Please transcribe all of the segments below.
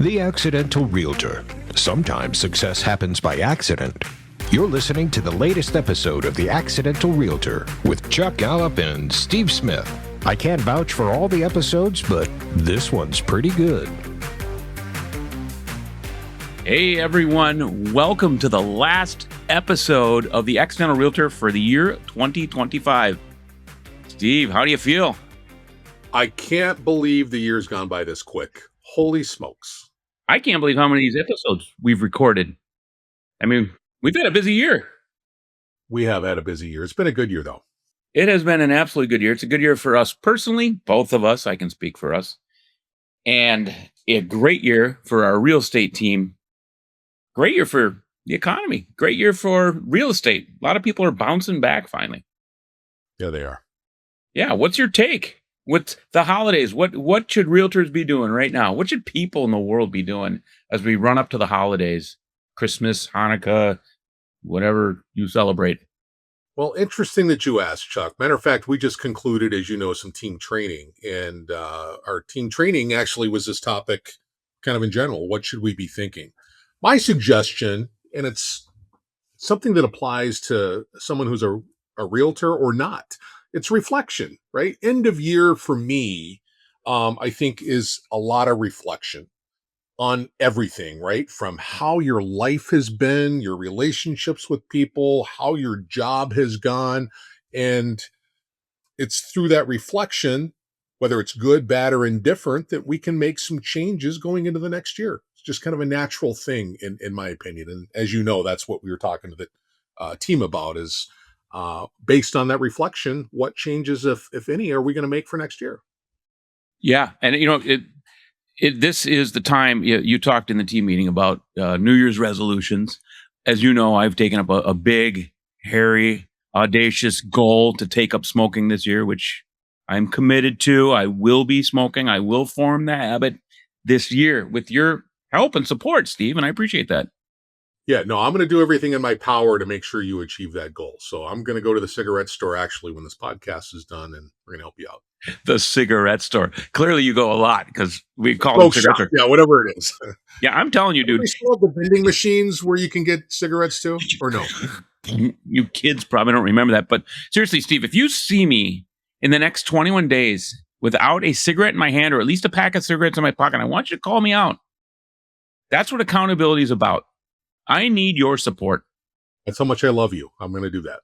The Accidental Realtor. Sometimes success happens by accident. You're listening to the latest episode of The Accidental Realtor with Chuck Gallup and Steve Smith. I can't vouch for all the episodes, but this one's pretty good. Hey everyone, welcome to the last episode of The Accidental Realtor for the year 2025. Steve, how do you feel? I can't believe the year's gone by this quick. Holy smokes. I can't believe how many of these episodes we've recorded. I mean, we've had a busy year. We have had a busy year. It's been a good year, though. It has been an absolutely good year. It's a good year for us personally, both of us. I can speak for us. And a great year for our real estate team. Great year for the economy. Great year for real estate. A lot of people are bouncing back finally. Yeah, they are. Yeah, what's your take? With the holidays, what should realtors be doing right now? What should people in the world be doing as we run up to the holidays? Christmas, Hanukkah, whatever you celebrate. Well, interesting that you asked, Chuck. Matter of fact, we just concluded, as you know, some team training. And our team training actually was this topic kind of in general. What should we be thinking? My suggestion, and it's something that applies to someone who's a realtor or not, it's reflection, right? End of year for me, I think is a lot of reflection on everything, right? From how your life has been, your relationships with people, how your job has gone. And it's through that reflection, whether it's good, bad, or indifferent, that we can make some changes going into the next year. It's just kind of a natural thing, in my opinion. And as you know, that's what we were talking to the team about is, based on that reflection, what changes, if any, are we going to make for next year? Yeah, and you know, this is the time you talked in the team meeting about New Year's resolutions. As you know, I've taken up a big, hairy, audacious goal to take up smoking this year, which I'm committed to. I will be smoking. I will form the habit this year with your help and support, Steve, and I appreciate that. Yeah, no, I'm going to do everything in my power to make sure you achieve that goal. So I'm going to go to the cigarette store actually when this podcast is done, and we're going to help you out. The cigarette store. Clearly, you go a lot because we call Smoke them cigarette shop. store. Yeah, whatever it is. Yeah, I'm telling you, dude. They still have the vending machines where you can get cigarettes too, or no? You kids probably don't remember that. But seriously, Steve, if you see me in the next 21 days without a cigarette in my hand or at least a pack of cigarettes in my pocket, I want you to call me out. That's what accountability is about. I need your support. That's how much I love you. I'm going to do that.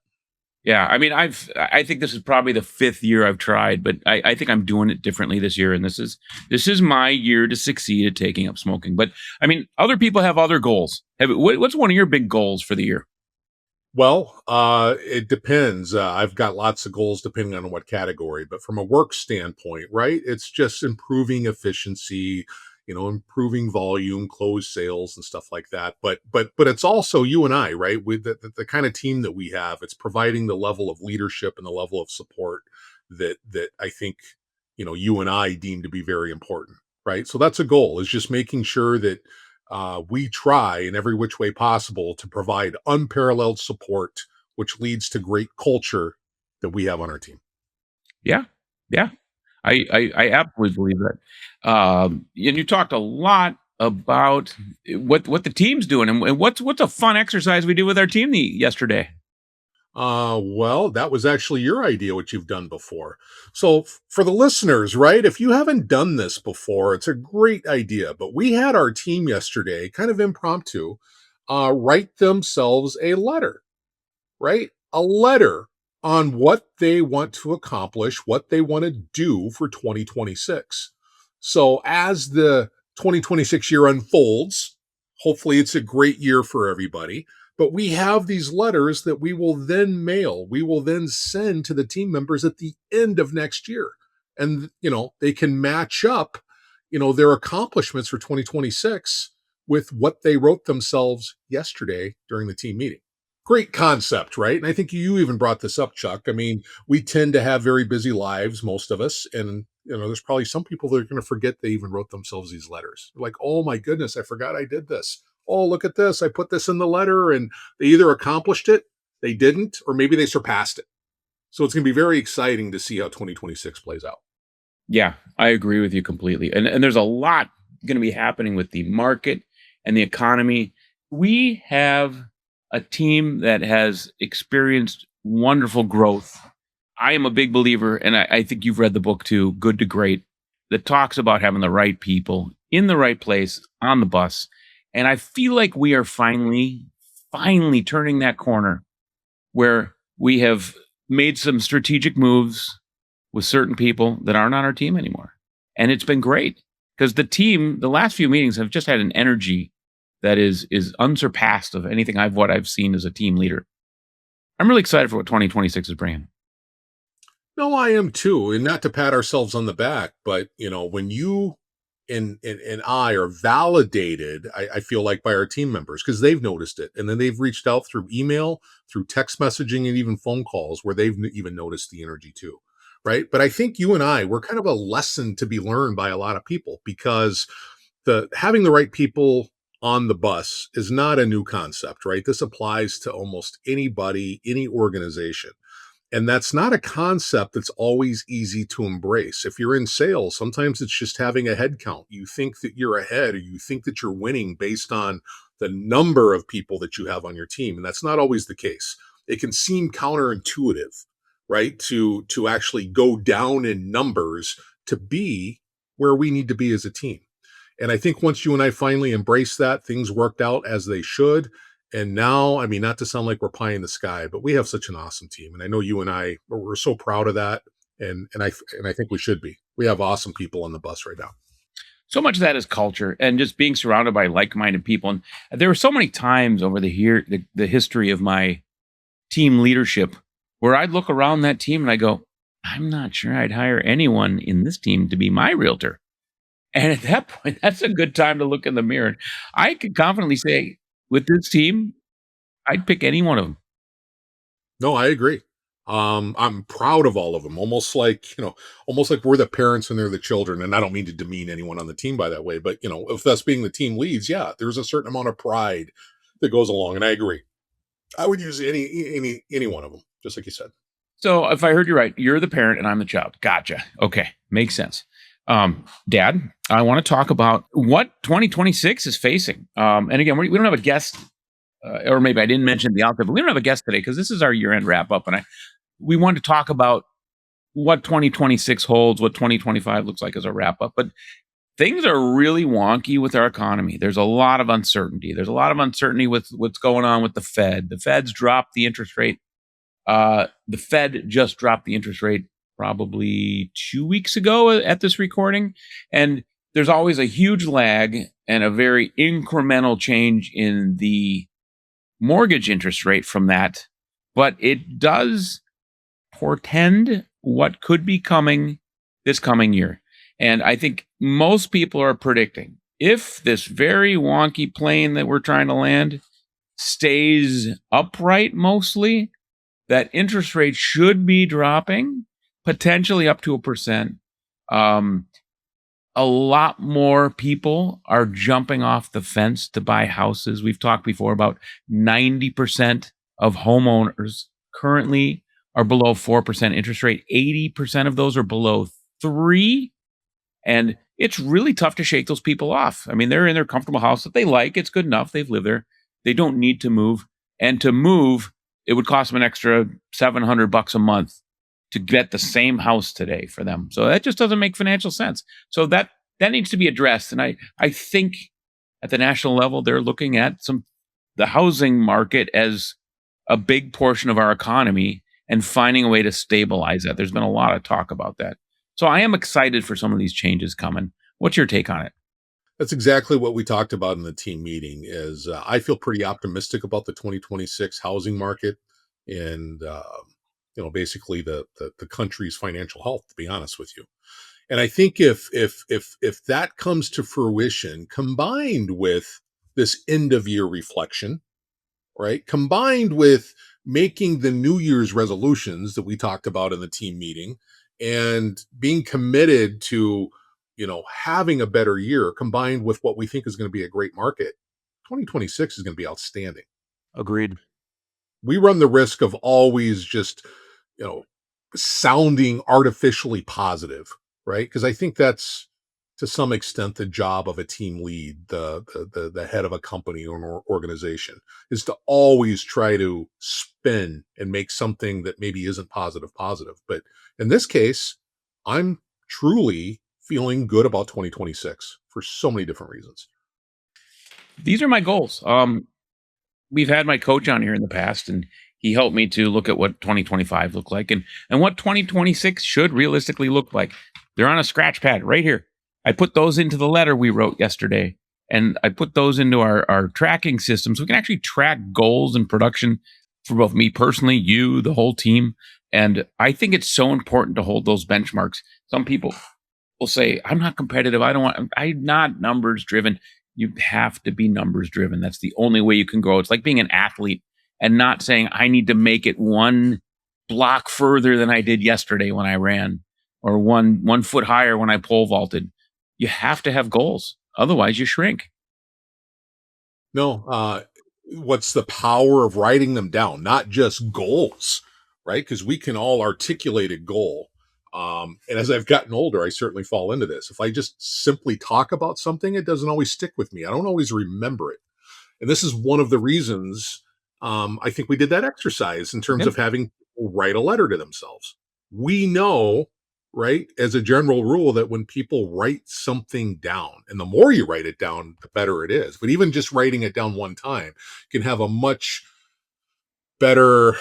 Yeah, I mean, I think this is probably the 5th year I've tried, but I think I'm doing it differently this year, and this is my year to succeed at taking up smoking. But I mean, other people have other goals. What's one of your big goals for the year? Well, it depends. I've got lots of goals depending on what category, but from a work standpoint, right? It's just improving efficiency, improving volume, close sales and stuff like that. But it's also you and I, right? With the kind of team that we have, it's providing the level of leadership and the level of support that I think, you and I deem to be very important, right? So that's a goal, is just making sure that we try in every which way possible to provide unparalleled support, which leads to great culture that we have on our team. Yeah. Yeah. I absolutely believe that. And you talked a lot about what the team's doing and what's a fun exercise we did with our team yesterday. Well, that was actually your idea, what you've done before. So for the listeners, right, if you haven't done this before, it's a great idea. But we had our team yesterday, kind of impromptu, write themselves a letter, right? A letter on what they want to accomplish, what they want to do for 2026. So as the 2026 year unfolds, hopefully it's a great year for everybody. But we have these letters that we will then mail. We will then send to the team members at the end of next year. And, they can match up, their accomplishments for 2026 with what they wrote themselves yesterday during the team meeting. Great concept, right? And I think you even brought this up, Chuck. I mean, we tend to have very busy lives, most of us. And, there's probably some people that are going to forget they even wrote themselves these letters. They're like, oh my goodness, I forgot I did this. Oh, look at this. I put this in the letter, and they either accomplished it, they didn't, or maybe they surpassed it. So it's going to be very exciting to see how 2026 plays out. Yeah, I agree with you completely. And there's a lot going to be happening with the market and the economy. We have a team that has experienced wonderful growth. I am a big believer, and I think you've read the book too, Good to Great, that talks about having the right people in the right place on the bus. And I feel like we are finally turning that corner where we have made some strategic moves with certain people that aren't on our team anymore. And it's been great because the team, the last few meetings have just had an energy that is unsurpassed of anything I've seen as a team leader. I'm really excited for what 2026 is bringing. No, I am too. And not to pat ourselves on the back, but when you and I are validated, I feel like by our team members because they've noticed it. And then they've reached out through email, through text messaging, and even phone calls where they've even noticed the energy too. Right. But I think you and I, we're kind of a lesson to be learned by a lot of people because the having the right people on the bus is not a new concept, right? This applies to almost anybody, any organization. And that's not a concept that's always easy to embrace. If you're in sales, sometimes it's just having a head count. You think that you're ahead or you think that you're winning based on the number of people that you have on your team. And that's not always the case. It can seem counterintuitive, right? To actually go down in numbers to be where we need to be as a team. And I think once you and I finally embrace that, things worked out as they should. And now, I mean, not to sound like we're pie in the sky, but we have such an awesome team. And I know you and I, we're so proud of that. And I think we should be. We have awesome people on the bus right now. So much of that is culture and just being surrounded by like-minded people. And there were so many times over the history of my team leadership where I'd look around that team and I go, I'm not sure I'd hire anyone in this team to be my realtor. And at that point, that's a good time to look in the mirror. I could confidently say, with this team, I'd pick any one of them. No, I agree. I'm proud of all of them, almost like we're the parents and they're the children. And I don't mean to demean anyone on the team by that way, but if us being the team leads, yeah, there's a certain amount of pride that goes along. And I agree. I would use any one of them, just like you said. So if I heard you right, you're the parent and I'm the child. Gotcha. Okay. Makes sense. Dad, I want to talk about what 2026 is facing. And again, we don't have a guest, or maybe I didn't mention the outfit, but we don't have a guest today because this is our year-end wrap-up. And we wanted to talk about what 2026 holds, what 2025 looks like as a wrap-up. But things are really wonky with our economy. There's a lot of uncertainty. There's a lot of uncertainty with what's going on with the Fed. The Fed's dropped the interest rate. The Fed just dropped the interest rate probably 2 weeks ago at this recording. And there's always a huge lag and a very incremental change in the mortgage interest rate from that. But it does portend what could be coming this coming year. And I think most people are predicting if this very wonky plane that we're trying to land stays upright mostly, that interest rate should be dropping potentially up to 1%. A lot more people are jumping off the fence to buy houses. We've talked before about 90% of homeowners currently are below 4% interest rate. 80% of those are below 3. And it's really tough to shake those people off. I mean, they're in their comfortable house that they like. It's good enough. They've lived there. They don't need to move. And to move, it would cost them an extra $700 a month to get the same house today for them. So that just doesn't make financial sense. So that needs to be addressed. And I think at the national level, they're looking at the housing market as a big portion of our economy and finding a way to stabilize that. There's been a lot of talk about that. So I am excited for some of these changes coming. What's your take on it? That's exactly what we talked about in the team meeting. Is I feel pretty optimistic about the 2026 housing market and basically the country's financial health. To be honest with you, and I think if that comes to fruition, combined with this end of year reflection, right, combined with making the New Year's resolutions that we talked about in the team meeting and being committed to having a better year combined with what we think is going to be a great market, 2026 is going to be outstanding. Agreed. We run the risk of always just you know sounding artificially positive, right? Because I think that's to some extent the job of a team lead, the head of a company or an organization, is to always try to spin and make something that maybe isn't positive positive. But in this case, I'm truly feeling good about 2026 for so many different reasons. These are my goals. We've had my coach on here in the past, and he helped me to look at what 2025 looked like and what 2026 should realistically look like. They're on a scratch pad right here. I put those into the letter we wrote yesterday, and I put those into our tracking system so we can actually track goals and production for both me personally, you, the whole team. And I think it's so important to hold those benchmarks. Some people will say, I'm not competitive. I'm not numbers driven. You have to be numbers driven. That's the only way you can grow. It's like being an athlete and not saying, I need to make it one block further than I did yesterday when I ran, or one foot higher when I pole vaulted. You have to have goals. Otherwise, you shrink. No, what's the power of writing them down, not just goals, right? Because we can all articulate a goal. And as I've gotten older, I certainly fall into this. If I just simply talk about something, it doesn't always stick with me. I don't always remember it. And this is one of the reasons I think we did that exercise in terms Yep. of having people write a letter to themselves. We know, right, as a general rule, that when people write something down, and the more you write it down, the better it is. But even just writing it down one time can have a much better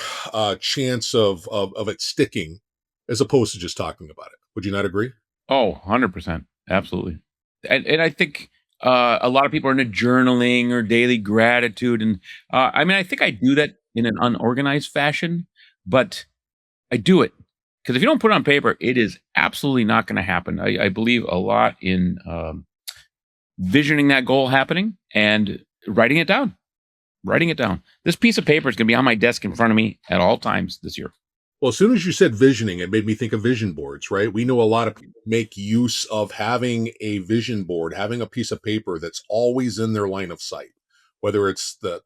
chance of it sticking as opposed to just talking about it. Would you not agree? Oh, 100%. Absolutely. And I think a lot of people are into journaling or daily gratitude. And I mean, I think I do that in an unorganized fashion, but I do it because if you don't put it on paper, it is absolutely not going to happen. I believe a lot in visioning that goal happening and writing it down. Writing it down. This piece of paper is going to be on my desk in front of me at all times this year. Well, as soon as you said visioning, it made me think of vision boards, right? We know a lot of people make use of having a vision board, having a piece of paper that's always in their line of sight, whether it's the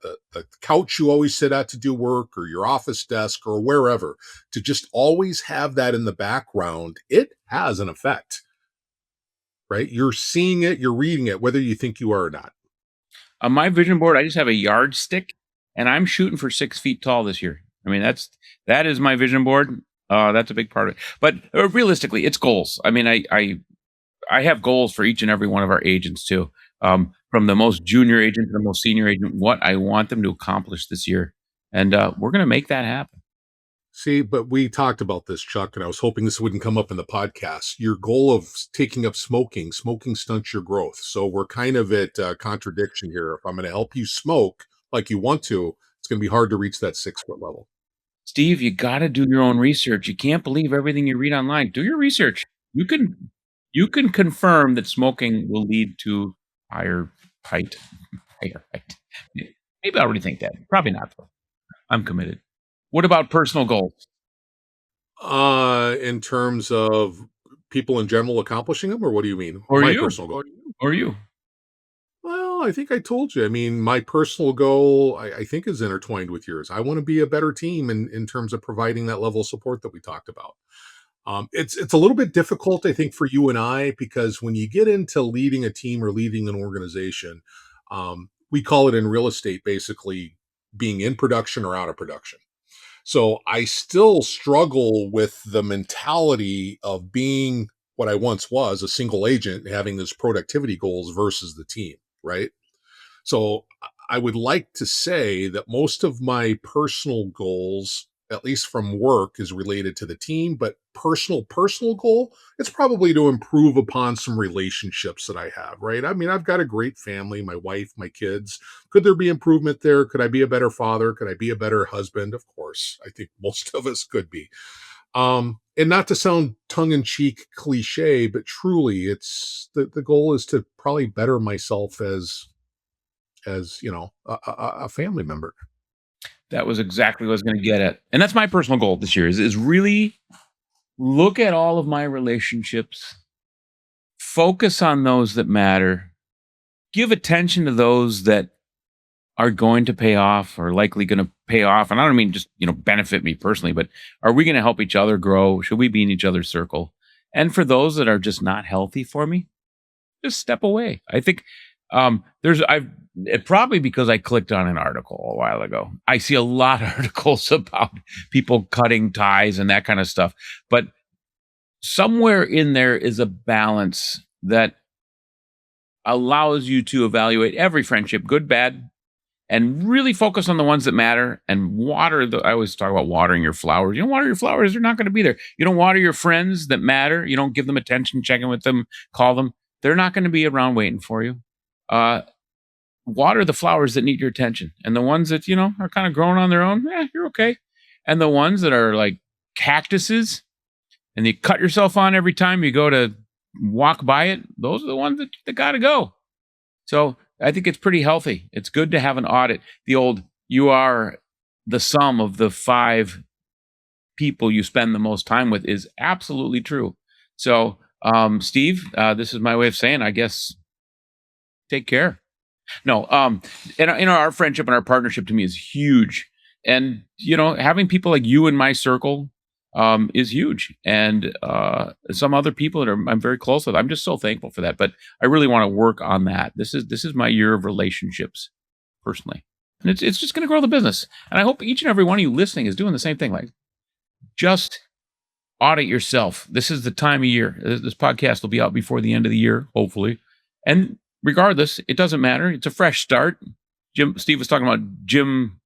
couch you always sit at to do work or your office desk or wherever, to just always have that in the background. It has an effect, right? You're seeing it, you're reading it, whether you think you are or not. On my vision board, I just have a yardstick, and I'm shooting for 6 feet tall this year. I mean, that is my vision board. That's a big part of it. But realistically, it's goals. I mean, I have goals for each and every one of our agents too. From the most junior agent to the most senior agent, what I want them to accomplish this year, and we're going to make that happen. See, but we talked about this, Chuck, and I was hoping this wouldn't come up in the podcast. Your goal of taking up smoking stunts your growth. So we're kind of at contradiction here. If I'm going to help you smoke like you want to, it's going to be hard to reach that 6 foot level. Steve, you got to do your own research. You can't believe everything you read online. Do your research. You can confirm that smoking will lead to higher height. Higher height. Maybe I'll rethink that. Probably not though. I'm committed. What about personal goals? In terms of people in general accomplishing them, or what do you mean? Or My you? personal goal. Or you? Well, I think I told you. I mean, my personal goal, I think, is intertwined with yours. I want to be a better team in terms of providing that level of support that we talked about. It's a little bit difficult, I think, for you and I, because when you get into leading a team or leading an organization, we call it in real estate basically being in production or out of production. So I still struggle with the mentality of being what I once was, a single agent, having those productivity goals versus the team, right? So I would like to say that most of my personal goals, at least from work, is related to the team, but personal goal, it's probably to improve upon some relationships that I have, right? I mean, I've got a great family, my wife, my kids. Could there be improvement there? Could I be a better father? Could I be a better husband? Of course. I think most of us could be. And not to sound tongue in cheek cliche, but truly it's the goal is to probably better myself as a family member. That was exactly what I was going to get at. And that's my personal goal this year is really look at all of my relationships, focus on those that matter, give attention to those that are going to pay off or likely going to pay off. And I don't mean just, benefit me personally, but are we going to help each other grow? Should we be in each other's circle? And for those that are just not healthy for me, just step away. I think there's I've probably because I clicked on an article a while ago. I see a lot of articles about people cutting ties and that kind of stuff. But somewhere in there is a balance that allows you to evaluate every friendship, good, bad, and really focus on the ones that matter and water the I always talk about watering your flowers. You don't water your flowers, they're not going to be there. You don't water your friends that matter. You don't give them attention, check in with them, call them. They're not going to be around waiting for you. Uh, Water the flowers that need your attention. And the ones that, are kind of growing on their own, you're okay. And the ones that are like cactuses and you cut yourself on every time you go to walk by it, those are the ones that got to go. So I think it's pretty healthy. It's good to have an audit. The old, you are the sum of the 5 people you spend the most time with is absolutely true. So, Steve, this is my way of saying, I guess, take care. No, and our friendship and our partnership to me is huge. And, having people like you in my circle is huge. And some other people that I'm very close with, I'm just so thankful for that. But I really want to work on that. This is my year of relationships, personally, and it's just going to grow the business. And I hope each and every one of you listening is doing the same thing. Like, just audit yourself. This is the time of year. This podcast will be out before the end of the year, hopefully. And regardless, it doesn't matter. It's a fresh start. Steve was talking about gym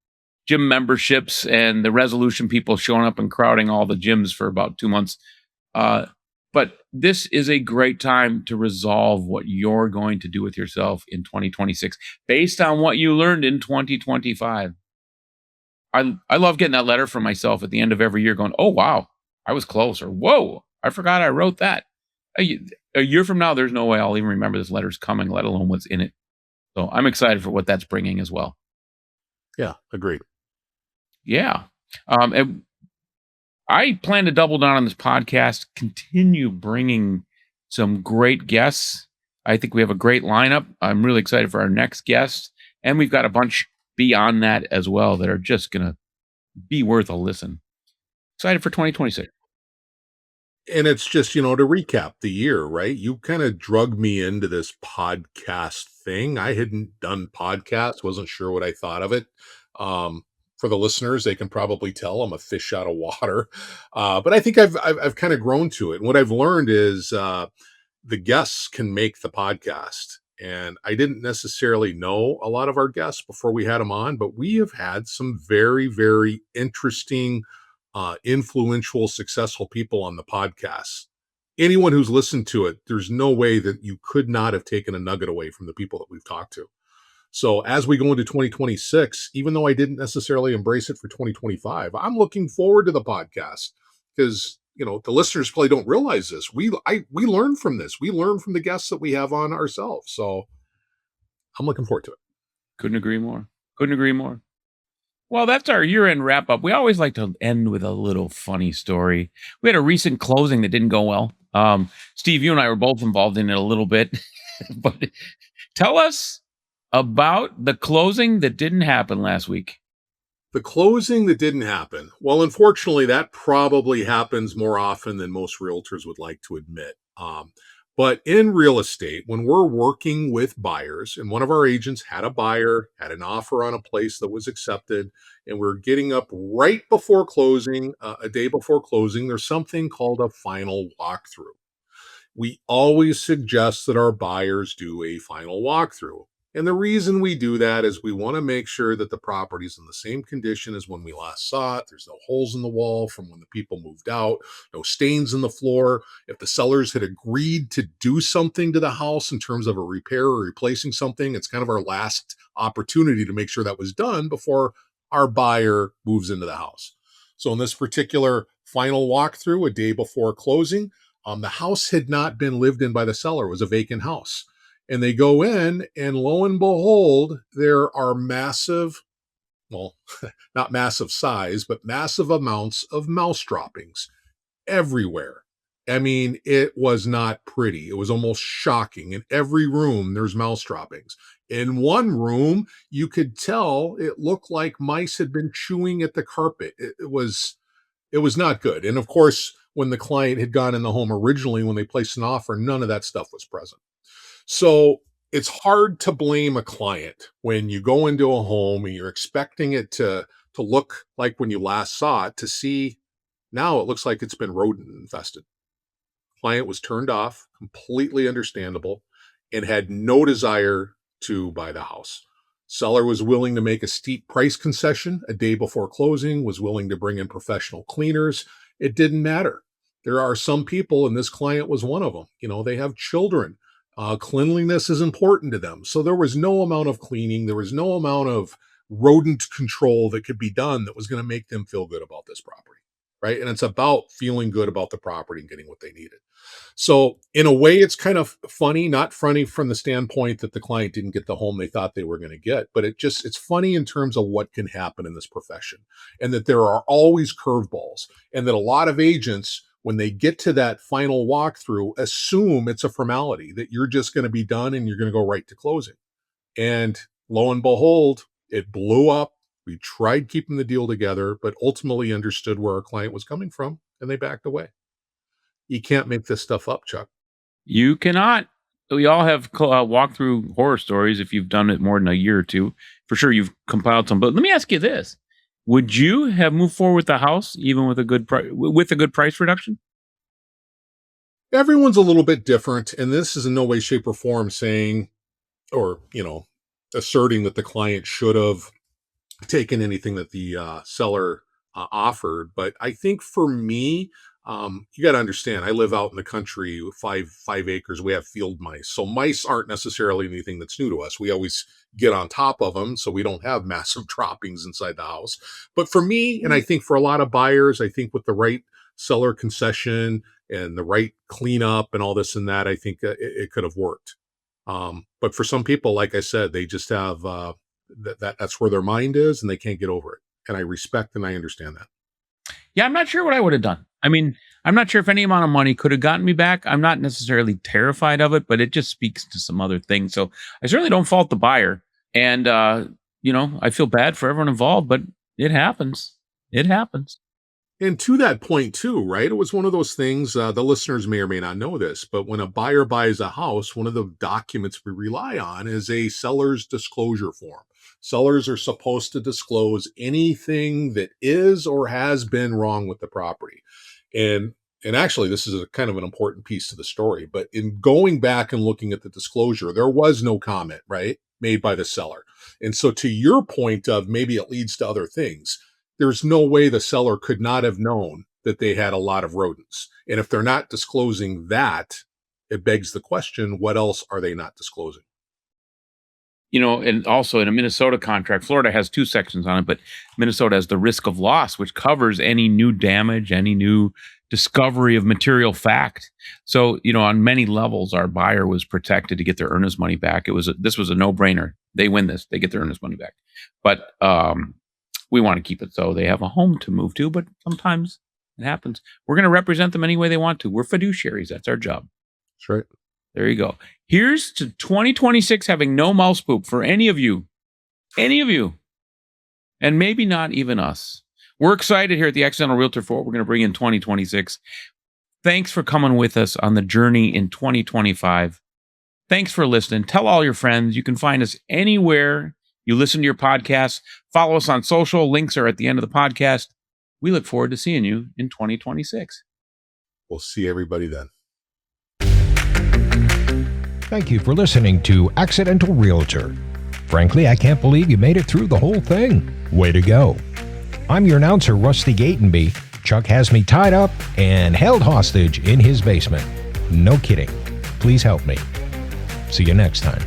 memberships and the resolution people showing up and crowding all the gyms for about 2 months. But this is a great time to resolve what you're going to do with yourself in 2026 based on what you learned in 2025. I love getting that letter from myself at the end of every year going, oh, wow, I was close, or whoa, I forgot I wrote that. A year from now, there's no way I'll even remember this letter's coming, let alone what's in it. So I'm excited for what that's bringing as well. Yeah, agreed. Yeah. And I plan to double down on this podcast, continue bringing some great guests. I think we have a great lineup. I'm really excited for our next guest. And we've got a bunch beyond that as well that are just going to be worth a listen. Excited for 2026. And it's just, to recap the year, right? You kind of drug me into this podcast thing. I hadn't done podcasts, wasn't sure what I thought of it. For the listeners, they can probably tell I'm a fish out of water. But I think I've kind of grown to it. And what I've learned is the guests can make the podcast. And I didn't necessarily know a lot of our guests before we had them on, but we have had some very, very interesting, influential, successful people on the podcast. Anyone who's listened to it, there's no way that you could not have taken a nugget away from the people that we've talked to. So as we go into 2026, even though I didn't necessarily embrace it for 2025, I'm looking forward to the podcast because the listeners probably don't realize this. We learn from this. We learn from the guests that we have on ourselves. So I'm looking forward to it. Couldn't agree more. Couldn't agree more. Well, that's our year-end wrap-up. We always like to end with a little funny story. We had a recent closing that didn't go well. Steve, you and I were both involved in it a little bit. But tell us about the closing that didn't happen last week. The closing that didn't happen. Well, unfortunately, that probably happens more often than most realtors would like to admit. But in real estate, when we're working with buyers, and one of our agents had a buyer, had an offer on a place that was accepted, and we're getting up right before closing, a day before closing, there's something called a final walkthrough. We always suggest that our buyers do a final walkthrough. And the reason we do that is we want to make sure that the property is in the same condition as when we last saw it. There's no holes in the wall from when the people moved out, no stains in the floor. If the sellers had agreed to do something to the house in terms of a repair or replacing something, it's kind of our last opportunity to make sure that was done before our buyer moves into the house. So in this particular final walkthrough, a day before closing, the house had not been lived in by the seller. It was a vacant house. And they go in, and lo and behold, there are massive, well, not massive size, but massive amounts of mouse droppings everywhere. I mean, it was not pretty. It was almost shocking. In every room, there's mouse droppings. In one room, you could tell it looked like mice had been chewing at the carpet. It was not good. And of course, when the client had gone in the home originally, when they placed an offer, none of that stuff was present. So it's hard to blame a client when you go into a home and you're expecting it to look like when you last saw it, to see now it looks like it's been rodent infested. Client was turned off, completely understandable, and had no desire to buy the house. Seller was willing to make a steep price concession a day before closing, was willing to bring in professional cleaners. It didn't matter. There are some people, and this client was one of them. They have children. Cleanliness is important to them. So there was no amount of cleaning, there was no amount of rodent control that could be done that was going to make them feel good about this property. Right. And it's about feeling good about the property and getting what they needed. So in a way, it's kind of funny, not funny from the standpoint that the client didn't get the home they thought they were going to get, but it's funny in terms of what can happen in this profession, and that there are always curveballs, and that a lot of agents, when they get to that final walkthrough, assume it's a formality, that you're just going to be done and you're going to go right to closing. And lo and behold, it blew up. We tried keeping the deal together, but ultimately understood where our client was coming from, and they backed away. You can't make this stuff up, Chuck. You cannot. We all have walked through horror stories. If you've done it more than a year or two, for sure you've compiled some. But let me ask you this: would you have moved forward with the house even with a good price reduction? Everyone's a little bit different, and this is in no way, shape, or form saying, or asserting that the client should have taken anything that the seller offered. But I think for me, you got to understand, I live out in the country with five acres. We have field mice. So mice aren't necessarily anything that's new to us. We always get on top of them, so we don't have massive droppings inside the house. But for me, and I think for a lot of buyers, I think with the right seller concession and the right cleanup and all this and that, I think it could have worked. But for some people, like I said, they just have that's where their mind is, and they can't get over it. And I respect and I understand that. Yeah, I'm not sure what I would have done. I mean, I'm not sure if any amount of money could have gotten me back. I'm not necessarily terrified of it, but it just speaks to some other things. So I certainly don't fault the buyer. And, I feel bad for everyone involved, but it happens. It happens. And to that point too, right? It was one of those things, the listeners may or may not know this, but when a buyer buys a house, one of the documents we rely on is a seller's disclosure form. Sellers are supposed to disclose anything that is or has been wrong with the property. And actually, this is a kind of an important piece to the story, but in going back and looking at the disclosure, there was no comment, right, made by the seller. And so to your point of maybe it leads to other things, there's no way the seller could not have known that they had a lot of rodents. And if they're not disclosing that, it begs the question, what else are they not disclosing? And also in a Minnesota contract, Florida has two sections on it, but Minnesota has the risk of loss, which covers any new damage, any new discovery of material fact. So, on many levels, our buyer was protected to get their earnest money back. This was a no-brainer. They win this, they get their earnest money back. But we want to keep it so they have a home to move to, but sometimes it happens. We're going to represent them any way they want to. We're fiduciaries. That's our job. That's right. There you go. Here's to 2026 having no mouse poop for any of you, and maybe not even us. We're excited here at the Accidental Realtor for what we're going to bring in 2026. Thanks for coming with us on the journey in 2025. Thanks for listening. Tell all your friends. You can find us anywhere you listen to your podcasts. Follow us on social. Links are at the end of the podcast. We look forward to seeing you in 2026. We'll see everybody then. Thank you for listening to Accidental Realtor. Frankly, I can't believe you made it through the whole thing. Way to go. I'm your announcer, Rusty Gatenby. Chuck has me tied up and held hostage in his basement. No kidding. Please help me. See you next time.